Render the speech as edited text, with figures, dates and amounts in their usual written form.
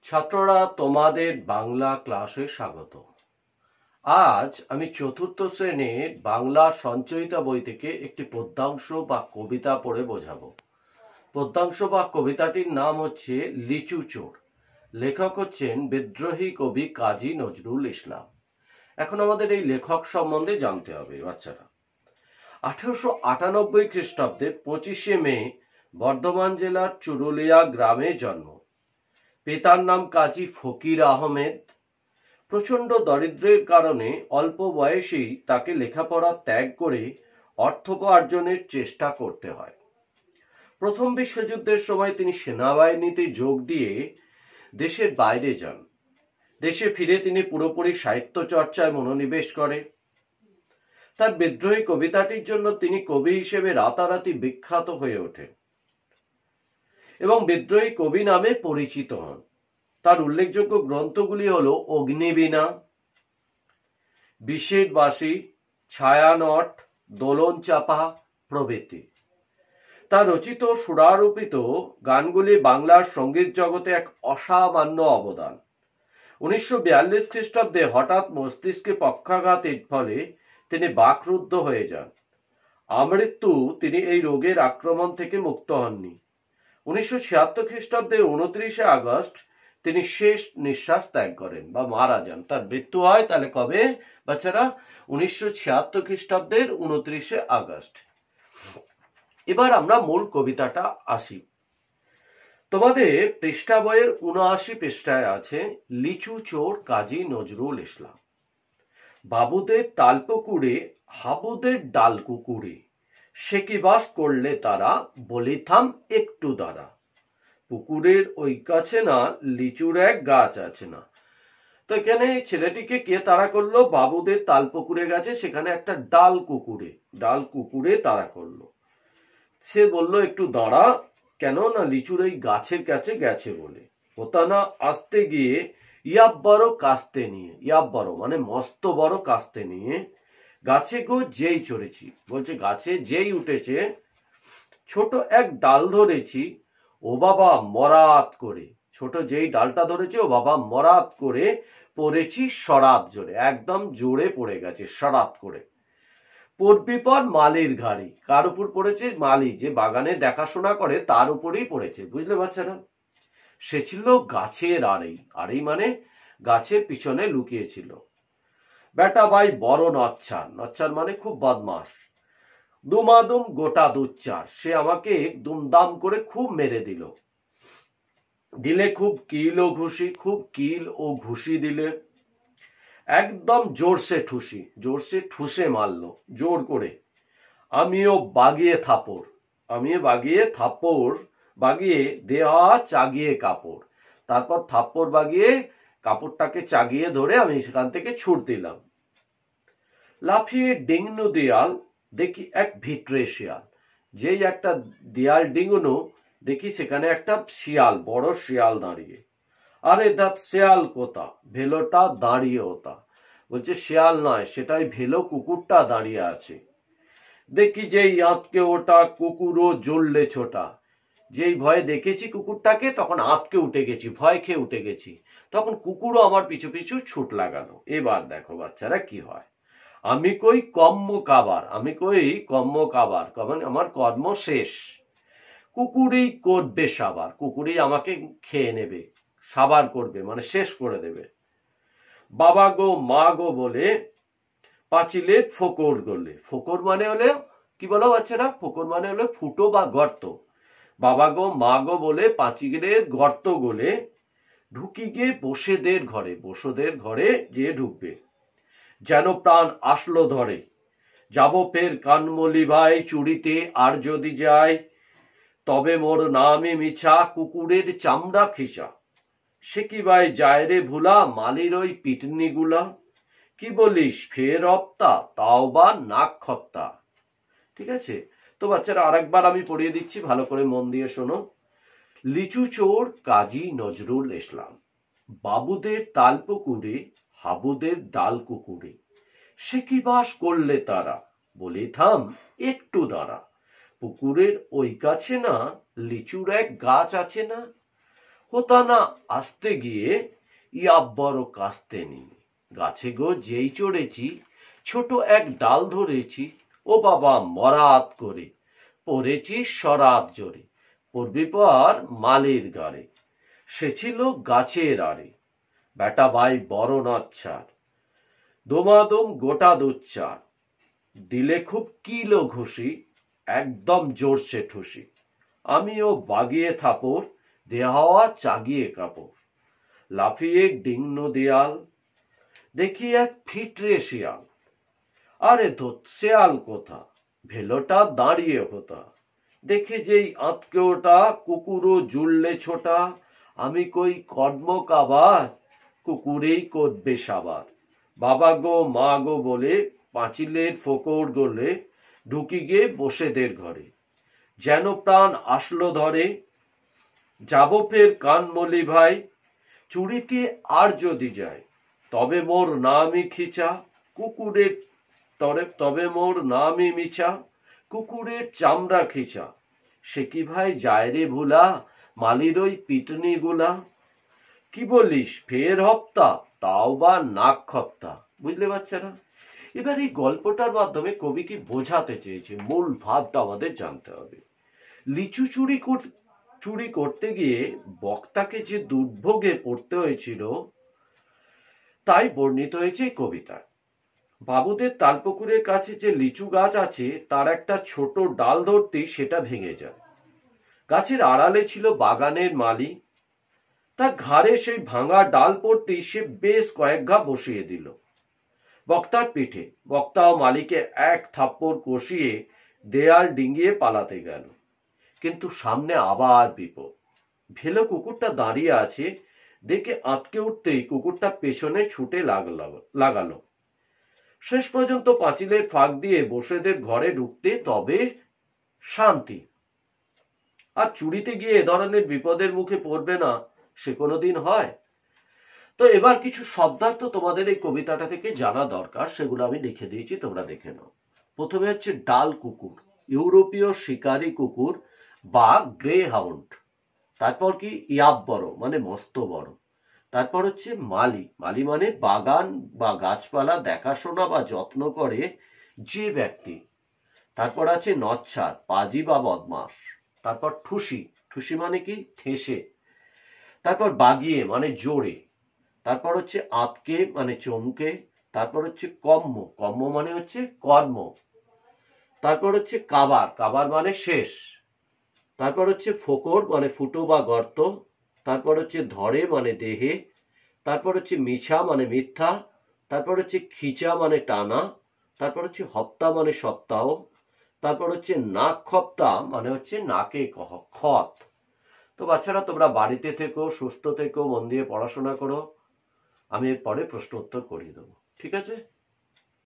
ছাত্ররা তোমাদের বাংলা ক্লাসে স্বাগত। আজ আমি চতুর্থ শ্রেণীর বাংলা সঞ্চয়িতা বই থেকে একটি পদ্যাংশ বা কবিতা পড়ে বোঝাবো। পদ্যাংশ বা কবিতাটির নাম হচ্ছে লিচু চোর। লেখক হচ্ছেন বিদ্রোহী কবি কাজী নজরুল ইসলাম। এখন আমাদের এই লেখক সম্বন্ধে জানতে হবে বাচ্চারা। 1898 খ্রিস্টাব্দের 25শে মে বর্ধমান জেলার চুরুলিয়া গ্রামে জন্ম। পিতার নাম কাজী ফকির আহমেদ। প্রচণ্ড দারিদ্র্যের কারণে অল্প বয়সেই তাকে লেখাপড়া ত্যাগ করে অর্থ উপার্জনের চেষ্টা করতে হয়। প্রথম বিশ্বযুদ্ধের সময় তিনি সেনাবাহিনীতে যোগ দিয়ে দেশের বাইরে যান। দেশে ফিরে তিনি পুরোপুরি সাহিত্য চর্চায় মনোনিবেশ করে। তার বিদ্রোহী কবিতাটির জন্য তিনি কবি হিসেবে রাতারাতি বিখ্যাত হয়ে ওঠেন এবং বিদ্রোহী কবি নামে পরিচিত হন। তার উল্লেখযোগ্য গ্রন্থগুলি হল অগ্নিবীণা, বিষেদবাসী, ছায়ানট, দোলন চাপা প্রভৃতি। তার রচিত সুরারোপিত গানগুলি বাংলার সঙ্গীত জগতে এক অসামান্য অবদান। 1942 খ্রিস্টাব্দে হঠাৎ মস্তিষ্কে পক্ষাঘাতের ফলে তিনি বাকরুদ্ধ হয়ে যান। আমৃত্যু তিনি এই রোগের আক্রমণ থেকে মুক্ত হননি। 1976 খ্রিস্টাব্দের 29শে আগস্ট তিনি শেষ নিঃশ্বাস ত্যাগ করেন বা মারা যান। তার মৃত্যু হয় তাহলে কবে বাচ্চারা? 1976 খ্রিস্টাব্দের 29শে আগস্ট। এবার আমরা মূল কবিতাটা আসি। তোমাদের পৃষ্ঠা বইয়ের 79 পৃষ্ঠায় আছে লিচু চোর কাজী নজরুল ইসলাম। বাবুদের তালপুকুরে হাবুদের ডাল কুকুরে, সে কি বাস করলে তারা, বলিথাম একটু দাঁড়া। পুকুরের ওই কাছে না লিচুর এক গাছ আছে না। তো এখানে ছেলেটিকে কে তাড়া করলো? বাবুদের তাল পুকুরে গেছে, সেখানে একটা ডাল কুকুরে তাড়া করলো। সে বলল একটু দাঁড়া, কেন না লিচুর ওই গাছের কাছে গেছে বলে। হোতানা আসতে গিয়ে ইয়াব্বারও কাস্তে নিয়ে, ইয়াব্বারও মানে মস্ত বড় কাস্তে নিয়ে, গাছে গো যেই চড়েছি, বলছে গাছে যেই উঠেছে, ছোট এক ডাল ধরেছি, ও বাবা মরাত করে, ছোট যেই ডালটা ধরেছে ও বাবা মরাত করে পড়েছি সরাত জোরে, একদম জোরে পড়ে গেছে সরাত করে। পড়বি পর মালির ঘাড়ি, কার উপর পড়েছে? মালি, যে বাগানে দেখাশোনা করে তার উপরেই পড়েছে। বুঝলে বাচ্চারা? সে ছিল গাছের আড়েই মানে গাছের পিছনে লুকিয়েছিল। বেটা ভাই বড় নচ্ছার মানে খুব বদমাস। দুমাদুম গোটা দুচ্চার, সে আমাকে দুমদাম করে খুব মেরে দিলে খুব কিল ও ঘুষি দিলে, একদম জোরসে ঠুসে মারলো জোর করে। আমিও বাগিয়ে দেহা চাগিয়ে কাপড়, তারপর থাপ্পড় বাগিয়ে কাপড়টাকে চাগিয়ে ধরে আমি সেখান থেকে ছুট দিলাম। লাফিয়ে ডিঙ্গনু দেয়াল, দেখি এক ভিটরে শিয়াল। যেই একটা দেয়াল ডিঙ্গনু, দেখি সেখানে একটা শিয়াল, বড় শিয়াল দাঁড়িয়ে। আরে দাঁত শিয়াল কোথা, ভেলোটা দাঁড়িয়ে ওটা। বলছে শিয়াল নয়, সেটাই ভেলো কুকুরটা দাঁড়িয়ে আছে। দেখি যেই আঁতকে ওটা, কুকুরও জ্বললে ছোটা। যেই ভয়ে দেখেছি কুকুরটাকে, তখন আঁতকে উঠে গেছি, ভয় খেয়ে উঠে গেছি। তখন কুকুরও আমার পিছু পিছু ছুট লাগালো। এবার দেখো বাচ্চারা কি হয়। আমি কই কম্ম কাবার, আমার কর্ম শেষ। কুকুরই করবে সাবার, কুকুরই আমাকে খেয়ে নেবে, সাবার করবে মানে শেষ করে দেবে। বাবা গো মা গো বলে পাঁচিলে ফোকর গলে, ফোকর মানে হলে কি বলো বাচ্চারা? ফোকর মানে হলো ফুটো বা গর্ত। বাবা গো মা গো বলে পাঁচিলের গর্ত গলে, ঢুকি গিয়ে বসেদের ঘরে যে ঢুকবে। যেন প্রাণ আসলো ধরে, যাব ফের কানমলি ভাই চুরিতে আর যদি যাই, তবে মোর নামে মিছা কুকুরের চামড়া খিচা। সে কি ভাই যায় রে ভুলা, মালির ওই পিটনি গুলা। কি বলিস ফের হপ্তা, তাও বা নাক খত্তা। ঠিক আছে? তো বাচ্চারা আরেকবার আমি পড়িয়ে দিচ্ছি, ভালো করে মন দিয়ে শোনো। লিচু চোর কাজী নজরুল ইসলাম। বাবুদের তাল পুকুরে হাবুদের ডাল কুকুরে, সে কি বাস করলে তারা, বলি থাম একটু দাঁড়া। পুকুরের ওই কাছে না লিচুর এক গাছ আছে না। হতা না আসতে গিয়ে ইয়াব্বরও কাস্তে নি। গাছে গো যেই চড়েছি, ছোট এক ডাল ধরেছি, ও বাবা মরাত করে পড়েছি সরাত জোরে, পড়বি পর মালির গাড়ে, সে ছিল গাছের আড়ে, বেটা ভাই বড় নাচ্ছার, দোমাদম গোটা দুচ্চার, দিলে খুব কিলো ঘুষি, একদম জোরসে ঠুসি, আমিও বাগিয়ে থাপড়, দেহাওয়া চাগিয়ে কাপড়, লাফিয়ে ডিঙ্গনো দেয়াল, দেখি এক ফিটরে শিয়াল, আরে ধুত শেয়াল কোথা, ভেলোটা দাঁড়িয়ে হোতা, দেখে যেই আঁতকে ওটা, কুকুরও জুড়লে ছোটা, আমি কই কর্ম কাবার, কুকুরেই করবে সাবার, বাবা গো মা গো বলে পাঁচিলের ফোকর গলে ঢুকি গিয়ে বসেদের ঘরে, যেন প্রাণ আসলো ধরে, যাব ফের কানমলি ভাই, চুরিতে আর যদি যায়, তবে মোর নামই খিচা, কুকুরের তবে মোর নামই মিছা, কুকুরের চামড়া খিচা, সে কি ভাই যায় রে ভুলা, মালির ওই পিটনি গুলা, কি বলিস ফের হপ্তা, তাও বা নাক খপ্তা। বুঝলে বাচ্চারা, এবার এই গল্পটার মাধ্যমে কবি কি বোঝাতে চেয়েছে, মূল ভাবটা আমাদের জানতে হবে। লিচু চুরি করতে গিয়ে বক্তাকে যে দুর্ভোগে পড়তে হয়েছিল, তাই বর্ণিত হয়েছে এই কবিতায়। বাবুদের তালপুকুরের কাছে যে লিচু গাছ আছে, তার একটা ছোট ডাল ধরতেই সেটা ভেঙে যায়। গাছের আড়ালে ছিল বাগানের মালি, তার ঘাড়ে সেই ভাঙা ডাল পড়তেই সে বেশ কয়েক ঘা বসিয়ে দিল বক্তার পিঠে। বক্তা ও মালিকে এক থাপ্পড় কষিয়ে দেয়াল ডিঙ্গিয়ে পালাতে গেল, কিন্তু সামনে আবার বিপদ। ভেলো কুকুরটা দাঁড়িয়ে আছে দেখে আঁতকে উঠতেই কুকুরটা পেছনে ছুটে লাগালো। শেষ পর্যন্ত পাঁচিলের ফাঁক দিয়ে বসেদের ঘরে ঢুকতে তবে শান্তি। আর চুরিতে গিয়ে এ ধরনের বিপদের মুখে পড়বে না, সে কোনোদিন হয়? তো এবার কিছু শব্দার্থ তোমাদের এই কবিতাটা থেকে জানা দরকার, সেগুলো আমি লিখে দিয়েছি, তোমরা দেখে নাও। প্রথমে হচ্ছে ডাল কুকুর, ইউরোপীয় শিকারী কুকুর বা গ্রে হাউন্ড। তারপর কি ইয়াব্বর মানে মস্ত বড়। তারপর হচ্ছে মালি, মালি মানে বাগান বা গাছপালা দেখাশোনা বা যত্ন করে যে ব্যক্তি। তারপর আছে নচ্ছার, পাজি বা বদমাস। তারপর ঠুসি, ঠুসি মানে কি ঠেসে। তারপর বাগিয়ে মানে জোরে। তারপর হচ্ছে আঁতকে মানে চমকে। তারপর হচ্ছে কম্ম, কম্ম মানে হচ্ছে কর্ম। তারপর হচ্ছে কাবার, কাবার মানে শেষ। তারপর হচ্ছে ফোকর মানে ফুটো বা গর্ত। তারপর হচ্ছে ধরে মানে দেহে। তারপর হচ্ছে মিছা মানে মিথ্যা। তারপর হচ্ছে খিচা মানে টানা। তারপর হচ্ছে হপ্তা মানে সপ্তাহ। তারপর হচ্ছে নাক খপ্তা মানে হচ্ছে নাকে খত। তো বাচ্চারা, তোমরা বাড়িতে থেকো, সুস্থ থেকো, মন দিয়ে পড়াশোনা করো। আমি এরপরে প্রশ্ন উত্তর করিয়ে দেবো, ঠিক আছে?